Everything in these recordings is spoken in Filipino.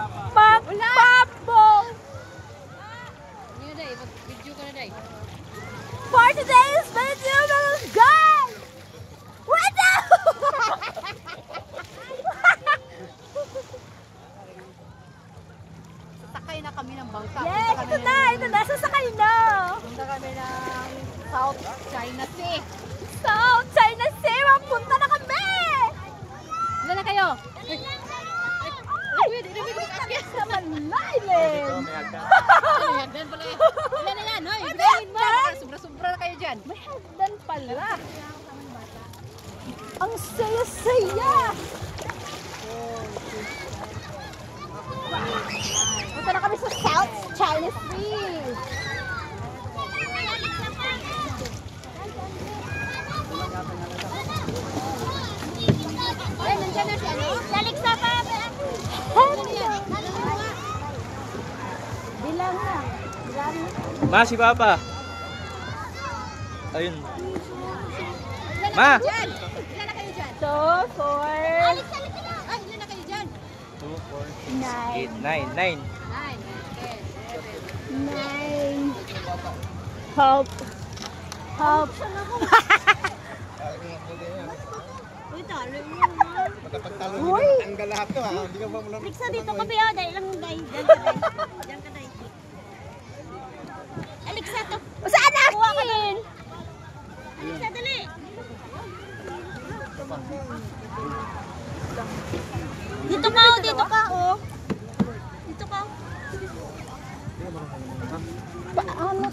Magpapo! For today's video, guys! Wait up! Sasakay na kami ng bangka. Yes, ito na, sasakay na. Punta kami ng South China Sea. South China Sea, punta na kami! Ilan na kayo? Sa malalim! Hagdan pala eh. Ilan na yan? Hoy, bilangin mo. Sobra-sobra na kayo dyan. May hagdan pala. Ang saya-saya! Punta na kami sa South China Sea. Ay, nandiyan na si ano? Salik sa pa! Bilang na. Bilang na. Ma, si Papa. Ayun. Ma! Dyan. Ilan na kayo dyan? 2, 4, Ay, ilan na kayo dyan? 2, 4, 6, 8, 9. 9, 10, 9. Help. Help. Uy! Tanggal lahat to ha. Hindi ka ba mula? Liksa dito ka ba dahil lang day. Diyan ka day. Diyan ka day. Aliksa to. Saan akin? Aliksa dali. Dito ka oh, dito ka oh. Dito ka. Paano?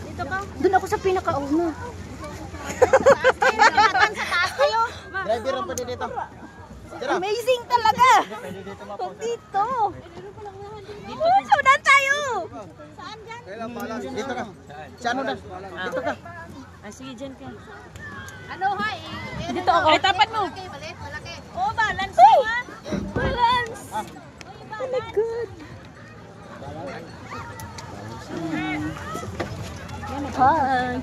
Dito ka. Doon ako sa pinakauna. Nakatan sa taas kayo. Driver ang pwede dito. Amazing talaga! Kung dito. Uy, saudan tayo! Saan dyan? Dito ka. Sa ano na? Dito ka. Ah, sige dyan ka. Ano, hay? Dito ako. Ay, tapat mo. Malaki, maliit, malaki. Oh, balance mo ha. Balance! Oh my God! Hi!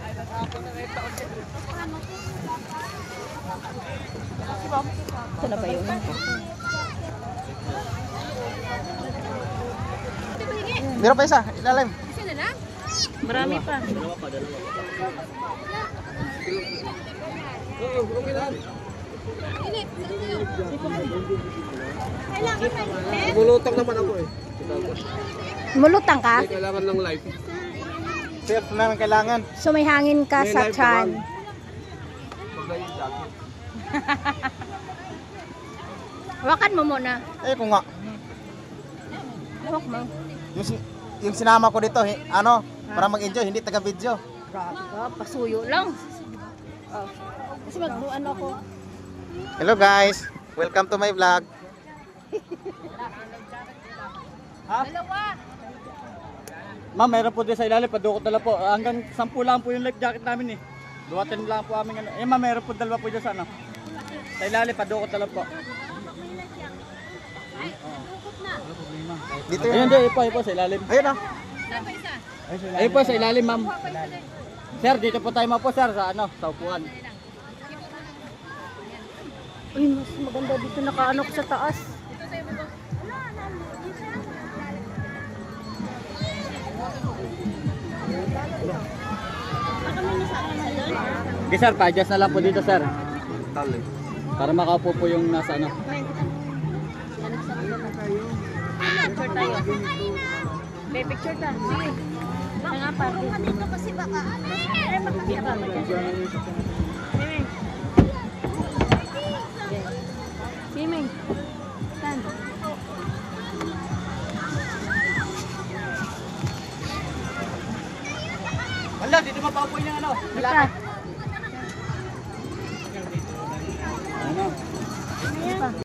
Ito na ba yun? Meron pa isa. Ilalim. Isa na lang? Marami pa. Init. Kailangan mainit. Mulutang naman ako eh. Mulutang ka? Kailangan ng life. Safe na ang kailangan. So may hangin ka May sa life chan. naman. Hawakan mo muna. Eh kung nga. Hawak mo. Yung sinama ko dito, ano, para mag-enjoy, hindi taga-video. Grabe ka, pasuyo lang. Oh. Kasi ano ako. Hello guys, welcome to my vlog. Dalawa. Ma'am, meron po din sa ilalim. Padukot na lang po. Hanggang 10 lang po yung life jacket namin eh. 2 lang po aming ano. Eh ma'am, meron po dalawa po dyan sa ano. Sa ilalim, padukot na lang po. Dito Ayun, yun. di, ipo sa ilalim. Ayun ah. Ayun po sa ilalim, ma'am. Sir, dito po tayo po sir, sa ano, sa upuan. Uy, mas maganda dito nakaano ko sa taas. Okay sir, pa-adjust na lang po dito sir. Para makaupo po yung nasa ano. Picture tayo. May picture tayo. Sige. Nga pa. Dito kasi baka. Ay, makakita ba? Siming. Siming. Saan? Wala, dito mapaupo yung ano. Basta. Ano? Basta.